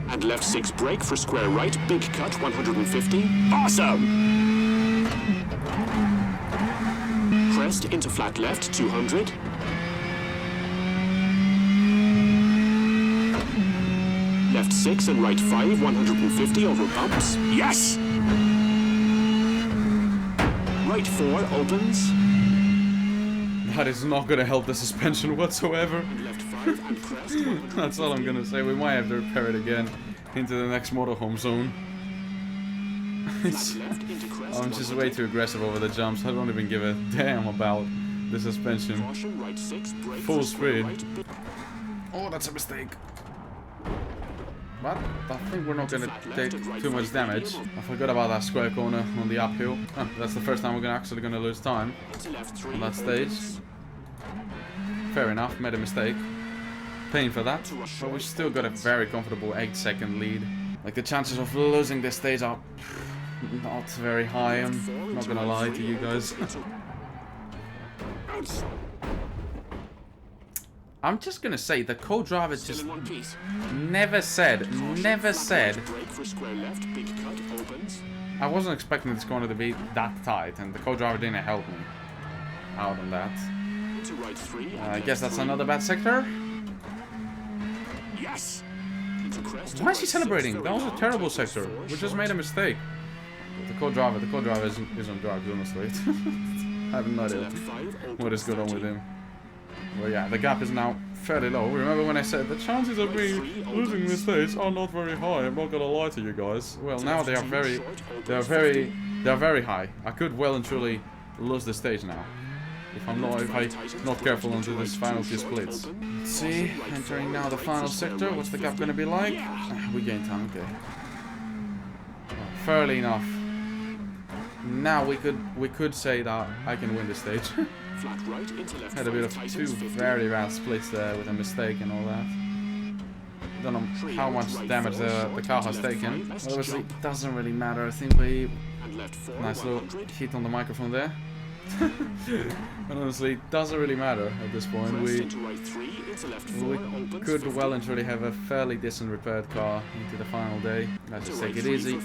And left 6 brake for square right, big cut 150. Awesome! Crest into flat left 200. Left 6 and right 5 150 over bumps. Yes! Right 4 opens. That is not going to help the suspension whatsoever. Left 5 and crest. That's all I'm going to say. We might have to repair it again into the next motorhome zone. I'm just way too aggressive over the jumps. I don't even give a damn about the suspension. Full speed. Oh, that's a mistake. But I think we're not going to take too much damage. I forgot about that square corner on the uphill. Oh, that's the first time we're actually going to lose time on that stage. Fair enough, made a mistake. Paying for that. But we still got a very comfortable 8-second lead. Like, the chances of losing this stage are not very high, I'm not going to lie to you guys. I'm just gonna say the co-driver just never said. I wasn't expecting this corner to be that tight, and the co-driver didn't help me out on that. I guess that's another bad sector. Why is he celebrating? That was a terrible sector. We just made a mistake. The co-driver is on drugs, honestly. I have no idea what is going on with him. Well, yeah, the gap is now fairly low. Remember when I said the chances of me losing this stage are not very high? I'm not gonna lie to you guys. Well, now they are very high. I could well and truly lose the stage now if I'm not careful into this final few splits. Let's see, entering now the final sector. What's the gap gonna be like? We gain time. Okay, fairly enough. Now we could say that I can win the stage. Had a bit of two very bad splits there with a mistake and all that. Don't know how much damage the car has taken. Obviously, it doesn't really matter. I think we... Nice little hit on the microphone there. And honestly, it doesn't really matter at this point. We could well and truly have a fairly decent repaired car into the final day. Let's just take it easy.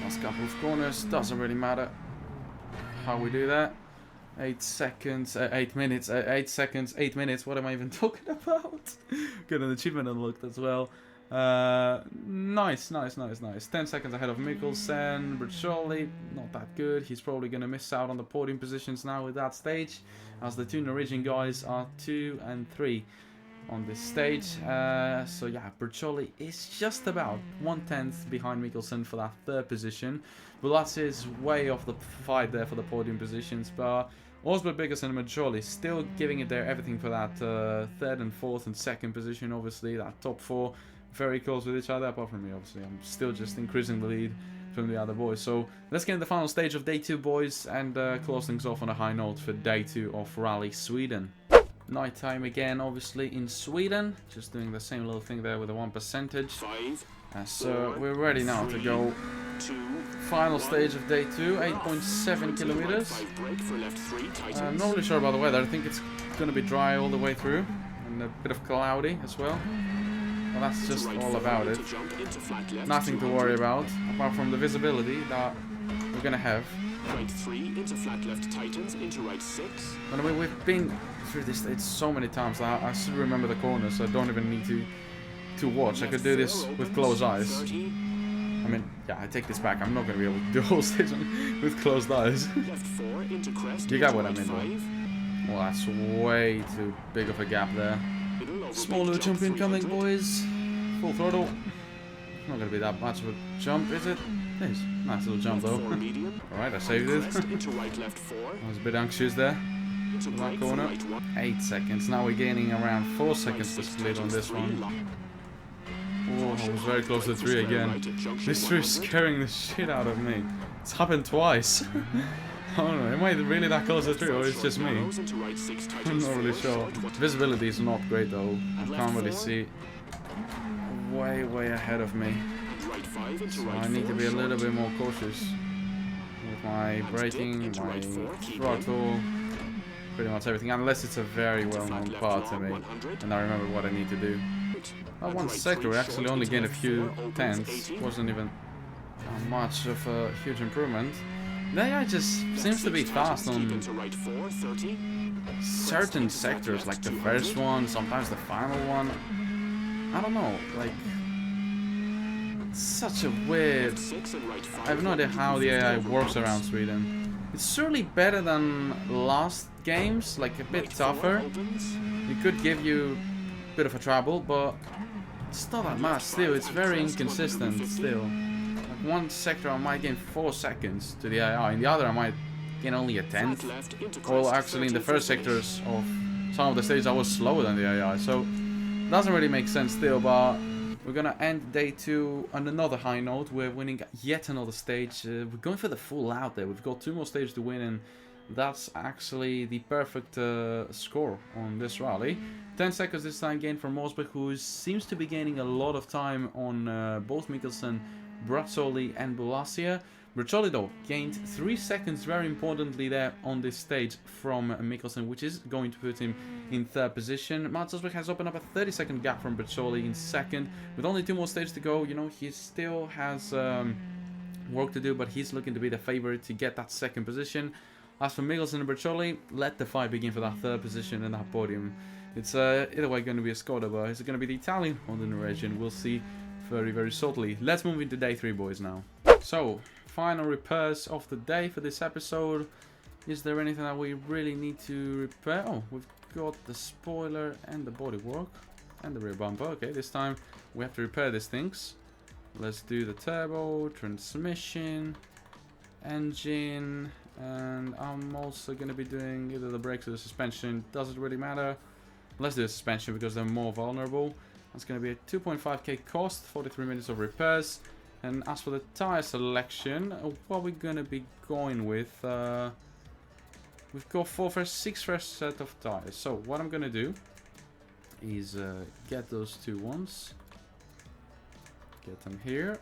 Last couple of corners, doesn't really matter how we do that. 8 seconds, 8 minutes, 8 seconds, 8 minutes, what am I even talking about? Got an achievement unlocked as well. Nice. 10 seconds ahead of Mikkelsen. Bertolli, not that good. He's probably going to miss out on the podium positions now with that stage, as the two Norwegian guys are 2 and 3 on this stage. So yeah, Bertolli is just about 1/10 behind Mikkelsen for that third position. Bulatsi is way off the fight there for the podium positions, but Osberg, Biggerson and Bertolli still giving it their everything for that third and fourth and second position. Obviously, that top four very close with each other, apart from me, obviously. I'm still just increasing the lead from the other boys. So let's get in the final stage of day 2, boys, and close things off on a high note for day 2 of Rally Sweden. Night time again, obviously, in Sweden. Just doing the same little thing there with the 1%. So we're ready now to go. Final stage of day 2, 8.7 kilometers. I'm not really sure about the weather. I think it's going to be dry all the way through, and a bit of cloudy as well. Well, that's just all about it. Nothing to worry about, apart from the visibility that we're going to have. Right 3 into flat left tightens into right 6. But I mean, we've been through this stage so many times that I should remember the corners, so I don't even need to watch. I could do this with closed eyes. I mean, yeah, I take this back. I'm not going to be able to do the whole stage with closed eyes. Left 4 into crest. You got what I mean, though. Well, that's way too big of a gap there. Small little jump incoming, boys. Full throttle. Not going to be that much of a jump, is it? It is. Nice little jump, though. Alright, I saved it. I was a bit anxious there. That corner. 8 seconds. Now we're gaining around 4 seconds to split on this one. Oh, I was very close to 3 again. This 3 is scaring the shit out of me. It's happened twice. I don't know, am I really that close to 3 or it's just me? I'm not really sure. Visibility is not great though. I can't really see way ahead of me. So I need to be a little bit more cautious with my braking, my throttle, pretty much everything. Unless it's a very well-known part to me and I remember what I need to do. That one sector we actually only gained a few tenths. Wasn't even much of a huge improvement. The AI just seems to be fast on certain sectors, like the first one, sometimes the final one. I don't know, like, it's such a weird... I have no idea how the AI works around Sweden. It's certainly better than last games, like a bit tougher. It could give you a bit of a trouble, but it's not that much still. It's very inconsistent still. Like one sector I might gain 4 seconds to the AI, in the other I might gain only a tenth. Well, actually in the first sectors of some of the stages I was slower than the AI, so it doesn't really make sense still, but we're gonna end day 2 on another high note. We're winning yet another stage. We're going for the full out there. We've got 2 more stages to win, and that's actually the perfect score on this rally. 10 seconds this time gained from Osberg, who seems to be gaining a lot of time on both Mikkelsen, Brazzoli and Bulasia. Bertolli though gained 3 seconds very importantly there on this stage from Mikkelsen, which is going to put him in 3rd position. Mant Osberg has opened up a 30-second gap from Bertolli in 2nd. With only 2 more stages to go, you know, he still has work to do, but he's looking to be the favorite to get that 2nd position. As for Mikkelsen and Bertolli, let the fight begin for that 3rd position in that podium. It's either way going to be a Skoda, but is it going to be the Italian or the Norwegian? We'll see very shortly. Let's move into day 3, boys, now. So, final repairs of the day for this episode. Is there anything that we really need to repair? Oh, we've got the spoiler and the bodywork and the rear bumper. Okay, this time we have to repair these things. Let's do the turbo, transmission, engine, and I'm also going to be doing either the brakes or the suspension. Doesn't really matter. Let's do the suspension because they're more vulnerable. That's going to be a 2.5k cost, 43 minutes of repairs. And as for the tire selection, what we're going to be going with, we've got 6 fresh set of tires. So what I'm going to do is get those 2 ones, get them here,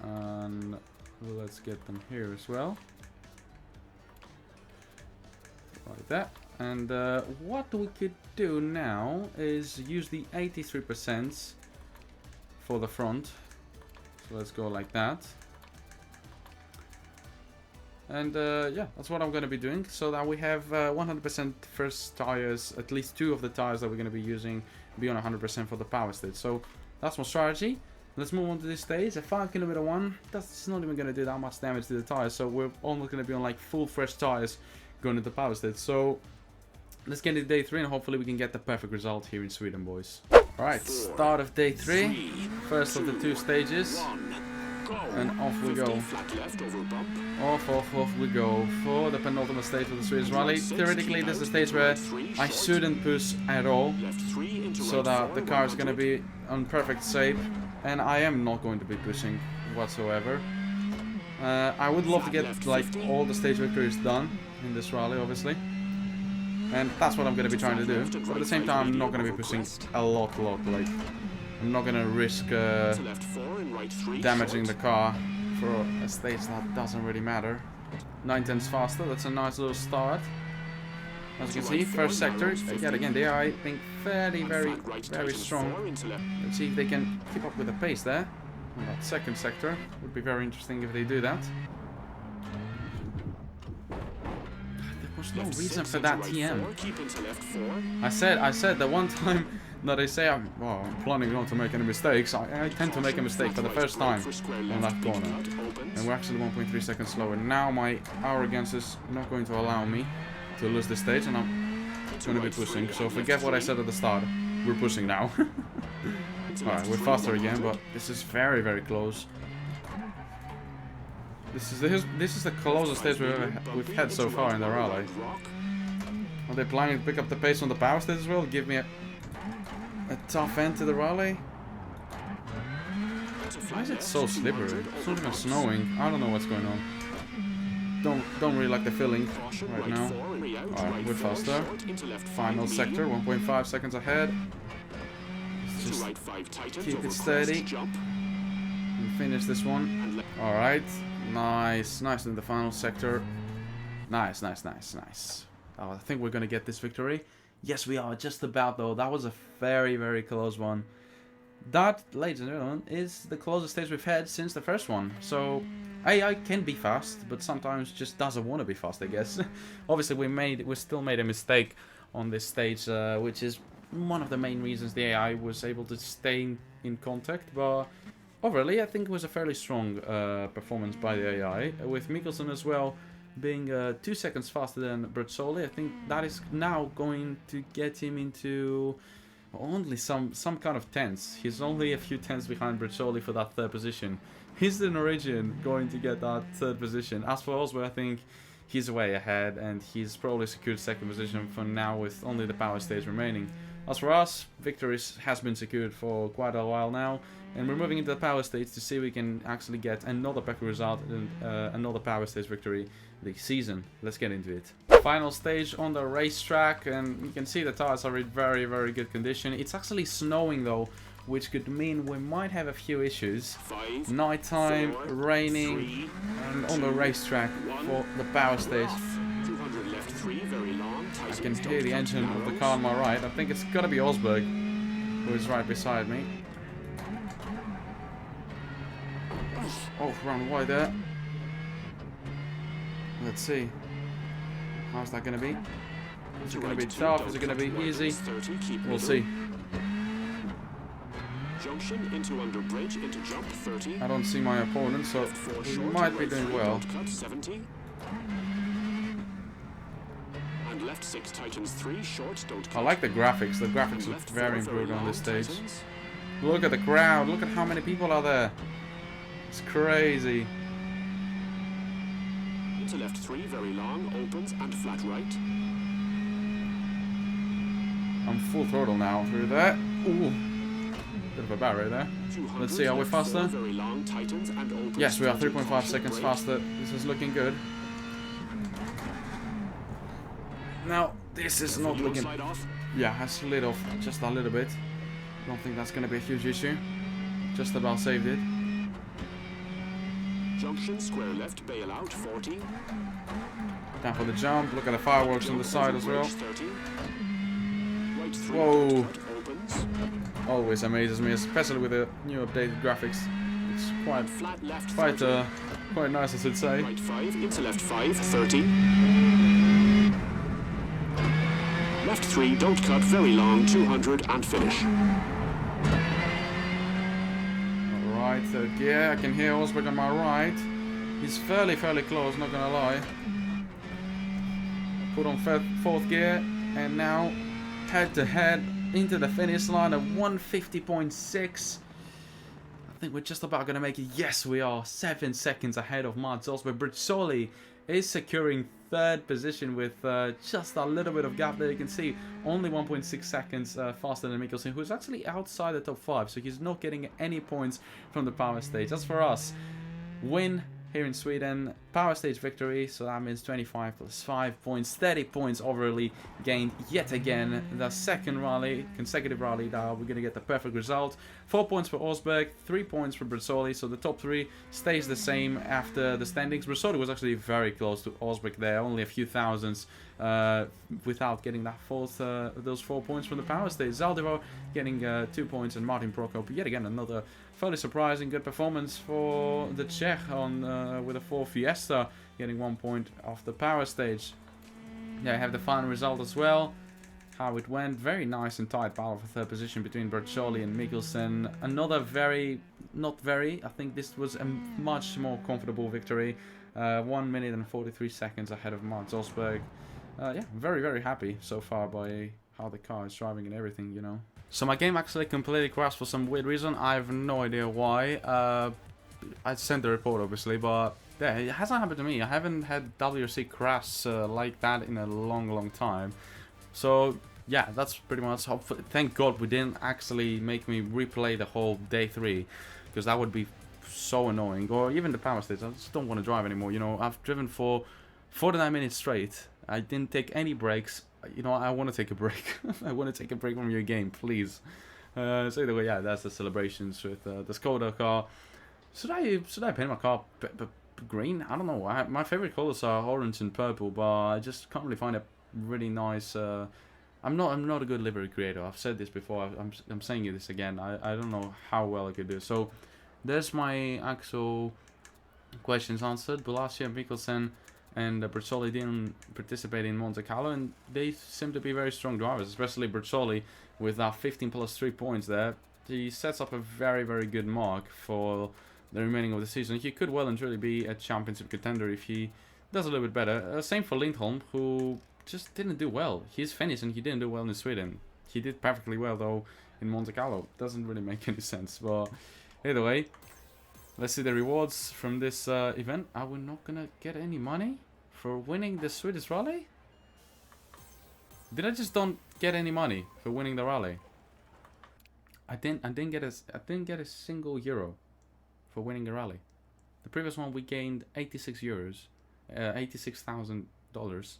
and let's get them here as well. Like that. And what we could do now is use the 83% for the front. So let's go like that. And yeah, that's what I'm going to be doing, so that we have 100% first tires, at least 2 of the tires that we're going to be using be on 100% for the power stage. So that's my strategy. Let's move on to this stage. A 5km one, that's not even going to do that much damage to the tires. So we're almost going to be on like full fresh tires going into the power stage. So let's get into day 3 and hopefully we can get the perfect result here in Sweden, boys. Alright, start of day 3. First of the 2 stages. And off we go. Off we go for the penultimate stage of the Swedish Rally. Theoretically, this is a stage where I shouldn't push at all, so that the car is going to be on perfect shape, and I am not going to be pushing whatsoever. I would love to get like all the stage victories done in this rally, obviously, and that's what I'm going to be trying to do. But at the same time, I'm not going to be pushing a lot. Like, I'm not going to risk damaging the car for a stage that doesn't really matter. 9/10 faster, that's a nice little start. As you can see, first sector, yet again, they are, I think, very strong. Let's see if they can keep up with the pace there. And that second sector would be very interesting if they do that. There was no reason for that TM. I said that one time that I say I'm planning not to make any mistakes. I tend to make a mistake for the first time on that corner. And we're actually 1.3 seconds slower. Now my arrogance is not going to allow me to lose this stage, and I'm going to be pushing. So forget what I said at the start. We're pushing now. Alright, we're faster again, but this is very close. This is the closest stage we've had so far in the rally. Are they planning to pick up the pace on the power stage as well? Give me a tough end to the rally. Why is it so slippery? It's not even snowing. I don't know what's going on. Don't really like the feeling right now. Alright, we're faster. Final sector, 1.5 seconds ahead. Let's just keep it steady and finish this one. Alright, nice in the final sector. Nice. Oh, I think we're gonna get this victory. Yes, we are, just about though. That was a very close one. That, ladies and gentlemen, is the closest stage we've had since the first one. So AI can be fast, but sometimes just doesn't want to be fast, I guess. Obviously, we still made a mistake on this stage, which is one of the main reasons the AI was able to stay in contact. But overall, I think it was a fairly strong performance by the AI, with Mikkelsen as well being 2 seconds faster than Bertzoli. I think that is now going to get him into only some kind of tenths. He's only a few tenths behind Bertzoli for that 3rd position. He's in origin going to get that 3rd position. As for Osberg, I think he's way ahead, and he's probably secured 2nd position for now with only the power stage remaining. As for us, victories has been secured for quite a while now, and we're moving into the power stage to see if we can actually get another perfect result and another power stage victory this season. Let's get into it. Final stage on the racetrack, and you can see the tires are in very good condition. It's actually snowing though, which could mean we might have a few issues. Nighttime, raining, and on the racetrack for the power stage. I can hear the engine of the car on my right. I think it's gotta be Osberg, who is right beside me. Oh, round wide there. Let's see. How's that gonna be? Is it gonna be tough? Is it gonna be easy? We'll see. I don't see my opponent, so he might be doing well. I like the graphics. The graphics look very improved on this stage. Look at the crowd. Look at how many people are there. It's crazy. Into left 3, very long, opens and flat right. I'm full throttle now through that. Ooh. Bit of a barrier there. Let's see, are we faster? Yes, we are 3.5 seconds faster. This is looking good. Now, this is not looking... Yeah, I slid off just a little bit. Don't think that's going to be a huge issue. Just about saved it. Junction, square left, bail out, 40. Down for the jump. Look at the fireworks on the side as well. Whoa. Always amazes me, especially with the new updated graphics. It's quite nice, I should say. Right 5, into left 5, 30. left 3, don't cut, very long, 200 and finish. Alright, third gear. I can hear Osberg on my right. He's fairly close, not gonna lie. Put on fourth gear, and now head to head into the finish line at 150.6. I think we're just about gonna make it. Yes, we are 7 seconds ahead of Mant. Osberg. Brizzoli is securing third position with just a little bit of gap there. You can see only 1.6 seconds faster than Mikkelsen, who's actually outside the top 5, so he's not getting any points from the power stage. As for us, win here in Sweden, power stage victory, so that means 25 plus 5 points, 30 points overally gained yet again. The second rally, consecutive rally, that we're going to get the perfect result. 4 points for Osberg, 3 points for Brizzoli, so the top 3 stays the same after the standings. Brizzoli was actually very close to Osberg there, only a few thousandths without getting that those 4 points from the power stage. Zaldivar getting 2 points, and Martin Prokop yet again another fairly surprising good performance for the Czech on with a 4 Fiesta, getting 1 point off the power stage. Yeah, I have the final result as well. How it went, very nice and tight battle for third position between Brizzoli and Mikkelsen. Another I think this was a much more comfortable victory. 1 minute and 43 seconds ahead of Mant Osberg. Yeah, very happy so far by how the car is driving and everything, you know. So my game actually completely crashed for some weird reason. I have no idea why. I sent the report obviously, but yeah, it hasn't happened to me. I haven't had WRC crash like that in a long time. So yeah, that's pretty much. Thank God we didn't actually make me replay the whole day 3, because that would be so annoying. Or even the power stage. I just don't want to drive anymore. You know, I've driven for 49 minutes straight. I didn't take any breaks. You know, I want to take a break. I want to take a break from your game, please. So either way, yeah, that's the celebrations with the Skoda car. Should I paint my car green? I don't know. My favorite colors are orange and purple, but I just can't really find a really nice. I'm not a good livery creator. I've said this before. I'm saying this again. I don't know how well I could do. So there's my actual questions answered. Bulacia, Mikkelsen, and Brizzoli didn't participate in Monte Carlo, and they seem to be very strong drivers, especially Brizzoli with that 15 plus 3 points there. He sets up a very good mark for the remaining of the season. He could well and truly be a championship contender if he does a little bit better. Same for Lindholm, who just didn't do well. He's finished and he didn't do well in Sweden. He did perfectly well though in Monte Carlo. Doesn't really make any sense, but either way, let's see the rewards from this event. Are we not gonna get any money for winning the Swedish rally? Did I just don't get any money for winning the rally? I didn't get a single euro for winning the rally. The previous one we gained 86 euros, $86,000.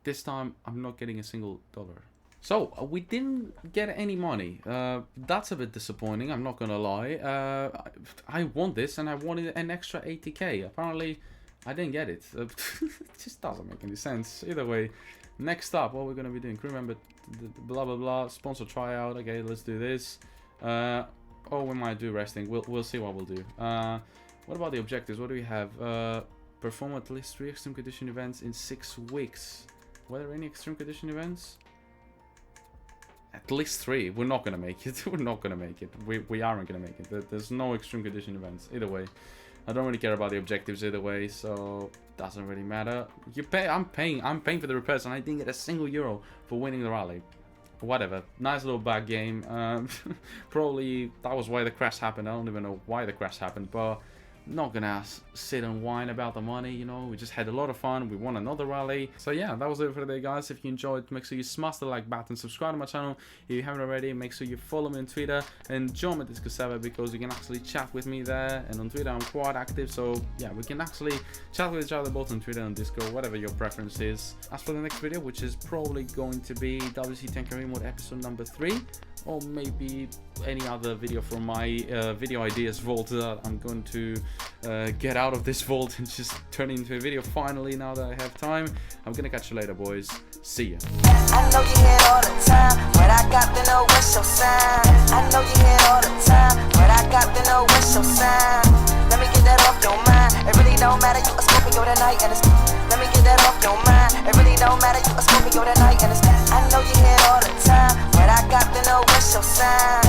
This time I'm not getting a single dollar. So we didn't get any money. That's a bit disappointing, I'm not gonna lie. I want this and I wanted an extra 80k. Apparently I didn't get it. It just doesn't make any sense. Either way, next up, what we're gonna be doing. Remember, blah blah blah. Sponsor tryout. Okay, let's do this. Or we might do resting. We'll see what we'll do. What about the objectives? What do we have? Perform at least 3 extreme condition events in 6 weeks. Were there any extreme condition events? At least 3. We're not gonna make it. We're not gonna make it. We aren't gonna make it. There's no extreme condition events. Either way, I don't really care about the objectives either way, so doesn't really matter. I'm paying for the repairs, and I didn't get a single euro for winning the rally. Whatever. Nice little bad game. Probably that was why the crash happened. I don't even know why the crash happened, but not gonna sit and whine about the money, you know. We just had a lot of fun. We won another rally. So yeah, that was it for today, guys. If you enjoyed, make sure you smash the like button, subscribe to my channel if you haven't already. Make sure you follow me on Twitter and join my Discord server, because you can actually chat with me there. And on Twitter I'm quite active, so yeah, we can actually chat with each other both on Twitter and Discord, whatever your preference is. As for the next video, which is probably going to be WRC10 Career Mode episode number 3, or maybe any other video from my video ideas vault that I'm going to get out of this vault and just turn it into a video finally, now that I have time. I'm gonna catch you later, boys. See ya. I know you hear all the time, but I got to know what's your sign. I know you hear all the time, but I got to know what's your sign. Let me get that off your mind. It really don't matter, you a Scorpio tonight, and it's. Let me get that off your mind. It really don't matter, you a Scorpio tonight, and it's. I know sign.